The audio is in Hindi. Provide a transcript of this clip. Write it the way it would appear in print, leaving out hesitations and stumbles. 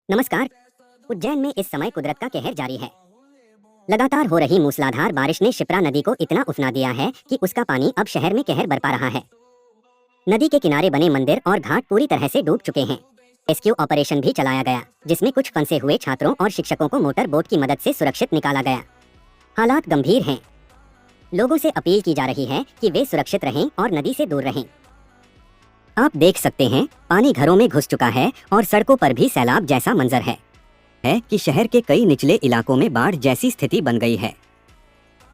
नमस्कार। उज्जैन में इस समय कुदरत का कहर जारी है। लगातार हो रही मूसलाधार बारिश ने शिप्रा नदी को इतना उफना दिया है कि उसका पानी अब शहर में कहर बरपा रहा है। नदी के किनारे बने मंदिर और घाट पूरी तरह से डूब चुके हैं। रेस्क्यू ऑपरेशन भी चलाया गया, जिसमें कुछ फंसे हुए छात्रों और शिक्षकों को मोटर बोट की मदद से सुरक्षित निकाला गया। हालात गंभीर हैं। लोगों से अपील की जा रही है कि वे सुरक्षित रहें और नदी से दूर रहें। आप देख सकते हैं, पानी घरों में घुस चुका है और सड़कों पर भी सैलाब जैसा मंजर है कि शहर के कई निचले इलाकों में बाढ़ जैसी स्थिति बन गई है।